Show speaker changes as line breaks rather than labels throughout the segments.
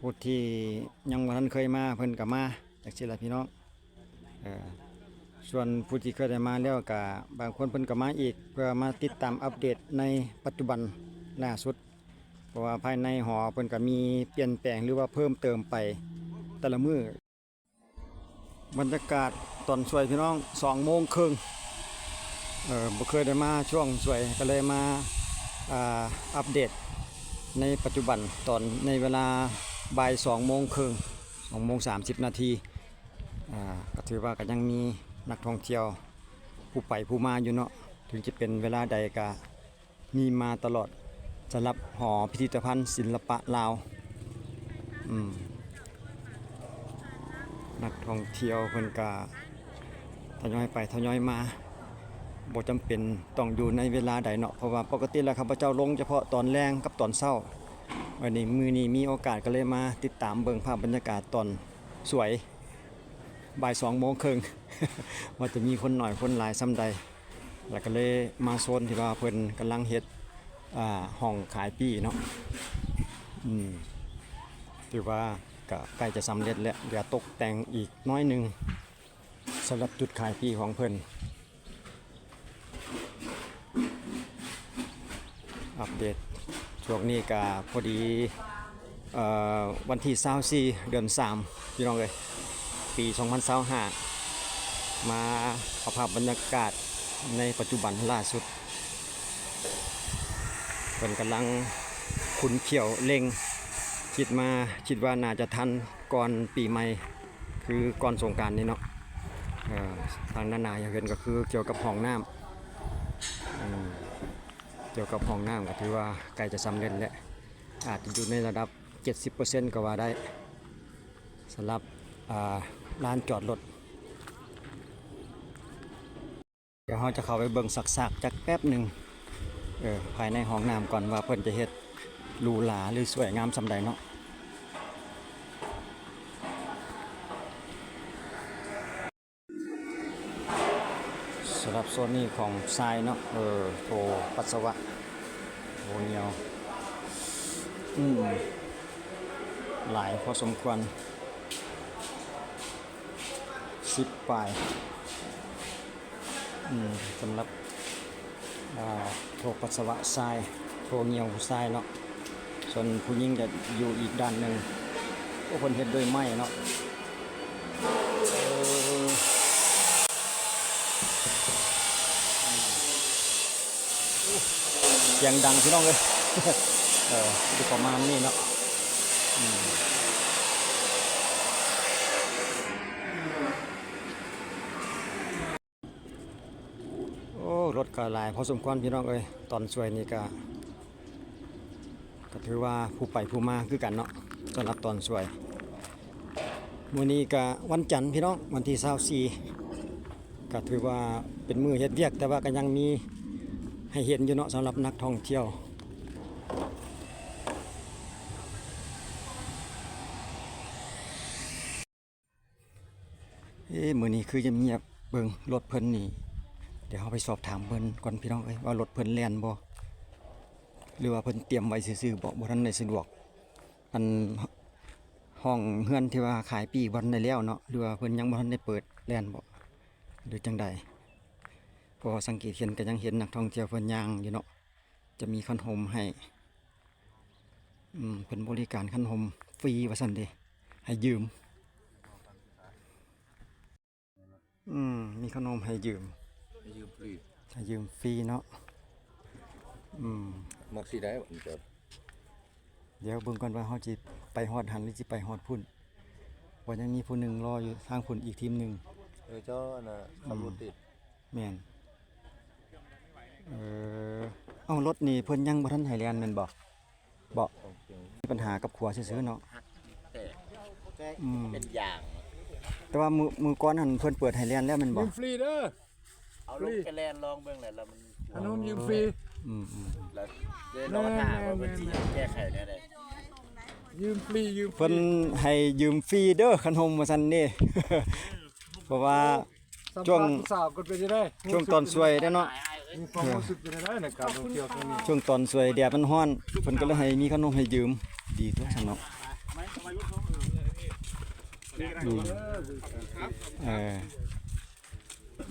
ผู้ที่ยังบ่ทันเคยมาเพิ่นก็มาจักซี่ล่ะพี่น้องส่วนผู้ที่เคยได้มาแล้วก็บางคนเพิ่นก็มาอีกเพื่อมาติดตามอัปเดตในปัจจุบันล่าสุดเพราะว่าภายในหอเพิ่นก็มีเปลี่ยนแปลงหรือว่าเพิ่มเติมไปแต่ละมื้อบรรยากาศตอนสวยพี่น้อง2:30บ่เคยได้มาช่วงสวยก็เลยมาอัปเดตในปัจจุบันตอนในเวลาบ่าย2:30 นาทีก็ถือว่าก็ยังมีนักท่องเที่ยวผู้ไปผู้มาอยู่เนาะถึงจะเป็นเวลาใดก็มีมาตลอดสำหรับหอพิพิธภัณฑ์ศิลปะลาวนักท่องเที่ยวเพิ่นก็ทยอยไปทยอยมาบ่จำเป็นต้องอยู่ในเวลาใดเนาะเพราะว่าปกติแล้วข้าพเจ้าลงเฉพาะตอนแรงกับตอนเช้าวันนี้มื้อนี้มีโอกาสก็เลยมาติดตามเบิ่งภาพบรรยากาศตอนสวยบ่าย2:30 ว่าจะมีคนหน่อยคนหลายซ้ำใดแล้วก็เลยมาโซนที่ว่าเพิ่นกำลังเฮ็ดห้องขายปี้เนาะถือว่าก็ใกล้จะสำเร็จแล้วเดี๋ยวตกแต่งอีกน้อยนึงสำหรับจุดขายปี้ของเพิ่นอัปเดตช่วงนี้ก็พอดีวันที่24เดือน3พี่น้องเอ้ยปี2025มาเอาภาพบรรยากาศในปัจจุบันล่าสุดเพิ่นกำลังขุนเขียวเล็งคิดว่าน่าจะทันก่อนปีใหม่คือก่อนสงกรานต์นี่เนาะทางด้านหน้าอย่างเห็นก็คือเกี่ยวกับห้องน้ำเกี่ยวกับห้องน้ำก็ถือว่าใกล้จะสำเร็จแล้วอาจจะอยู่ในระดับ 70% ก็ว่าได้สำหรับลานจอดรถเดี๋ยวเราจะเข้าไปเบิ่งสักๆจักแป๊บหนึ่งภายในห้องน้ำก่อนว่าเพิ่นจะเฮ็ดหรูหราหรือสวยงามส่ำใดเนาะสำหรับโซนนี้ของทรายเนาะโถปัสสาวะโหเหนียวหลายพอสมควร10 ปลายสำหรับโถปัสสาวะทรายโถเหนียวทรายเนาะส่วนผู้หญิงจะอยู่อีกด้านหนึ่งพวกคนเฮ็ดด้วยไม้เนาะเสียงดังพี่น้องเลยดูประมาณนี้เนาะโอ้รถก็หลายพอสมควรพี่น้องเอ้ยตอนสวยนี่ก็ถือว่าผู้ไปผู้มาคือกันเนาะสำหรับตอนสวยมื้อนี้ก็วันจันทร์พี่น้องวันที่24ก็ถือว่าเป็นมื้อเฮ็ดเวียกแต่ว่าก็ยังมีให้เห็นอยู่เนาะสำหรับนักท่องเที่ยวมื้อนี้คือจะเงียบเบิ่งรถเพิ่นนี่เดี๋ยวเราไปสอบถามเพิ่นก่อนพี่น้องเอ้ยว่ารถเพิ่นแล่นบ่หรือว่าเพิ่นเตรียมไว้ซื่อๆบ่ทันได้สะดวกอันห้องเฮือนที่ว่าขายปีบ่ทันได้แล้วเนาะหรือว่าเพิ่นยังบ่ทันได้เปิดแล่นบ่หรือจังใดพอสังเกตเห็นก็ยังเห็นนักท่องเที่ยวเพิ่นย่างอยู่เนาะจะมีขนมให้เพิ่นบริการขนมฟรีว่าซั่นเด้ให้ยืมมีขนมให้ยืม
ฟรี
ให้ยืมฟรีเนาะ
มักสิได้บ่จอด
เดี๋ยวเบิ่งก่อนว่าเฮาสิไปฮอดหันหรือสิไปฮอดพุ่นว่ายังมีผู้หนึ่งรออยู่ทางพุ่นอีกทีมหนึ่ง
เจ้าน่ะขับรถติด
แม่นเอ้ารถนี่เพิ่นยังบ่ทันให้แล่นแม่นบ่มีปัญหากับขัวซื่อๆเนาะ
แต่เป็นอย่าง
แต่ว่ามือก่อนหั่นเพิ่นเปิดให้แล่นแล้วแม่นบ่
ยืมฟรีเด้อ
เอาลงไปแลนลองเบิ่งแหละแล้วมัน
อันนู้นยืมฟรี
แล้วเดี๋ยวเราถามว่าเพิ่นสิแก้ไขแนวใด
ยืมฟรี
เพิ่นให้ยืมฟรีเด้อขนมว่าซั่นนี่ เพราะว่าช่วง
สาวก็เป็นจะได้
ช่วงตอนสวยได้เนาะ
มีความรู้สึกจะได้ในการท่องเที่ยวครั้งนี้
ช่วงตอนสวยแดดมันร้อนเพิ่นก็เลยให้มีขนมให้ยืมดีตัวซั่นเนาะ อืม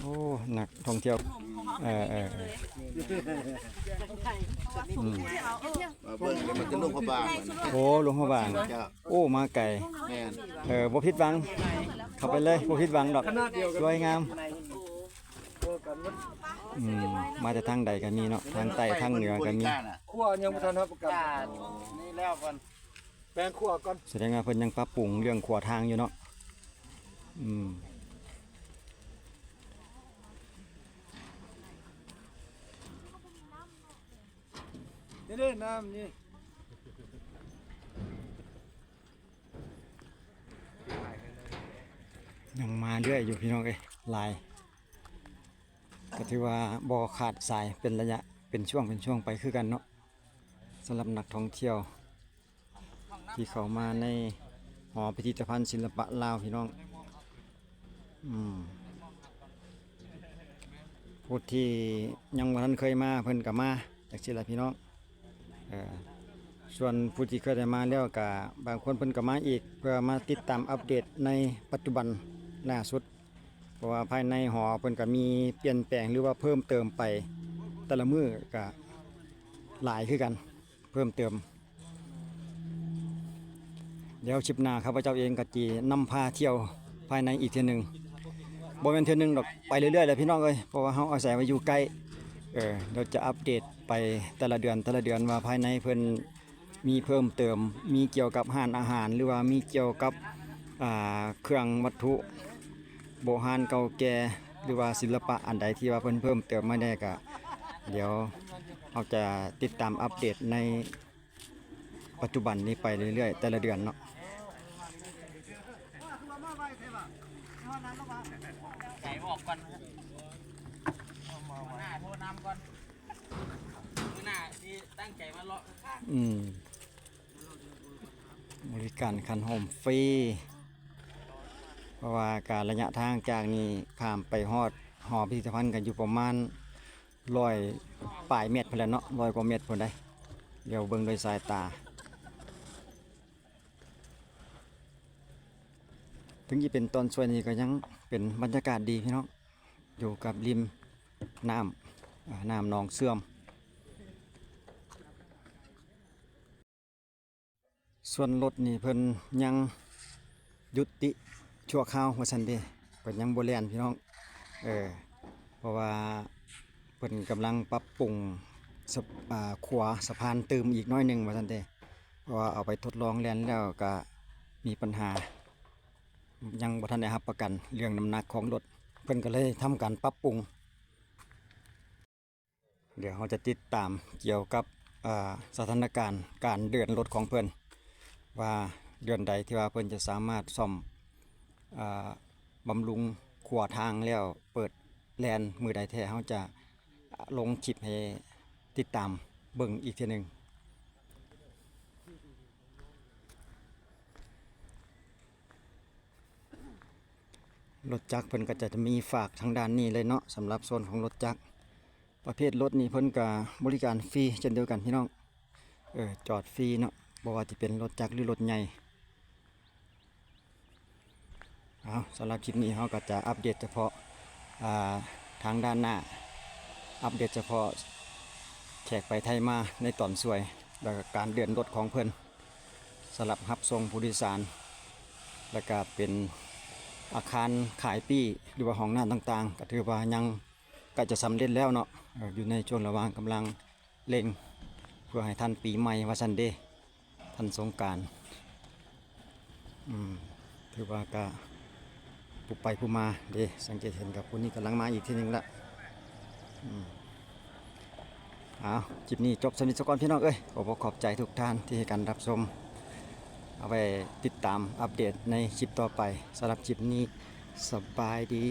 โอ้นักท่องเที่ยวอืม
เบิ่งแล้วมันจะลงพระบางมัน
โอ้หลวงพ่อบาง
จะ
โอ้มาไก่
แม่น
บ่ผิดหวังเข้าไปเลยบ่ผิดหวังดอกสวยงามอืมมาแต่ทางใดก็มีเนาะทางใต้ทางเหนือก็มี
ขั้วยังบ่ทันรับประกัน
นี่แล้วก่อน
แปลงขั้วก่อน
แสดงว่าเพิ่นยังปรับปรุงเรื่องขวทางอยู่เนาะอืม
นี่เด้น้ำนี่
ยังมาเรื่อยอยู่พี่น้องเอ้ยลายก็ถือว่าบ่ขาดสายเป็นระยะเป็นช่วงไปคือกันเนาะสำหรับนักท่องเที่ยว ที่เข้ามาในหอพิพิธภัณฑ์ศิลปะลาวพี่น้องผู้ที่ยังบ่ทันเคยมาเพิ่นก็มาจักซี่ล่ะพี่น้องส่วนผู้ที่เคยได้มาแล้วก็บางคนเพิ่นก็มาอีกเพื่อมาติดตามอัปเดตในปัจจุบันล่าสุดเพราะว่าภายในหอเพิ่นก็มีเปลี่ยนแปลงหรือว่าเพิ่มเติมไปแต่ละมื้อก็หลายคือกันเพิ่มเติมเดี๋ยวชิปหน้าข้าพเจ้าเองก็จีนำพาเที่ยวภายในอีกเทื่อหนึงบ่แม่นเทื่อหนึงดอกไปเรื่อยๆแหละพี่น้องเอ้ยเพราะว่าเฮาอาศัยว่าอยู่ใกล้เราจะอัปเดตไปแต่ละเดือนว่าภายในเพิ่นมีเพิ่มเติมมีเกี่ยวกับร้านอาหารหรือว่ามีเกี่ยวกับเครื่องวัตถุโบราณเก่าแก่หรือว่าศิลปะอันใดที่ว่าเพิ่นเพิ่มเติมมาได้ก็เดี๋ยวเราจะติดตามอัปเดตในปัจจุบันนี้ไปเรื่อยๆแต่ละเดือนเนาะ
ใจออกก่อนหน้าโทรนำก่อนมื้อหน้าที่ตั้งใจมาเลาะข้าง
บริการคันโฮมฟรีเพราะว่าการระยะทางจากนี้ข้ามไปฮอดหอพิพิธภัณฑ์กันอยู่ประมาณ100ปลายเมตรพุ่นแหละเนาะ100 กว่าเมตรพุ่นได้เดี๋ยวเบิ่งโดยสายตาถึงจะเป็นตอนส่วนนี้ก็ยังเป็นบรรยากาศดีพี่น้องอยู่กับริมน้ำน้ำหนองเสื่อมส่วนรถนี่เพิ่นยังยุติชั่วคราวว่าซั่นเด้เพิ่นยังบ่แล่นพี่น้องเพราะว่าเพิ่นกำลังปรับปรุงขวาสะพานเติมอีกน้อยหนึงว่าซั่นเด้เพราะว่าเอาไปทดลองแล่นแล้วก็มีปัญหายังบ่ทันได้รับประกันเรื่องน้ำหนักของรถเพิ่นก็เลยทำการปรับปรุงเดี๋ยวเราจะติดตามเกี่ยวกับสถานการณ์การเดินรถของเพิ่นว่าเดือนใดที่ว่าเพิ่นจะสามารถซ่อมบำรุงขวทางแล้วเปิดแลนมือใดแท้เขาจะลงคลิปให้ติดตามเบิ่งอีกทีหนึ่งรถจักรเพิ่นก็จะมีฝากทางด้านนี้เลยเนาะสำหรับโซนของรถจักรประเภทรถนี้เพิ่นก็บริการฟรีเช่นเดียวกันพี่น้องจอดฟรีเนาะบ่ว่าจะเป็นรถจักรหรือรถใหญ่สำหรับคลิปนี้เราก็จะอัปเดตเฉพาะทางด้านหน้าอัปเดตเฉพาะแขกไปไทยมาในตอนสวยแล้วก็การเดินรถของเพิ่นสำหรับรับส่งผู้โดยสารแล้วก็เป็นอาคารขายปี้หรือว่าห้องน้ำต่างๆก็ถือว่ายังก็จะสำเร็จแล้วเนาะอยู่ในช่วงระหว่างกำลังเร่งเพื่อให้ทันปีใหม่วันซันเดย์ทันสงกรานต์ถือว่าก็ผู้ไปผู้มาเด้สังเกตเห็นกับผู้นี้กำลังมาอีกทีหนึงละคลิปนี้จบสนิทสกอนพี่น้องขอบใจทุกท่านที่ให้การรับชมเอาไปติดตามอัปเดตในคลิปต่อไปสำหรับคลิปนี้สบายดี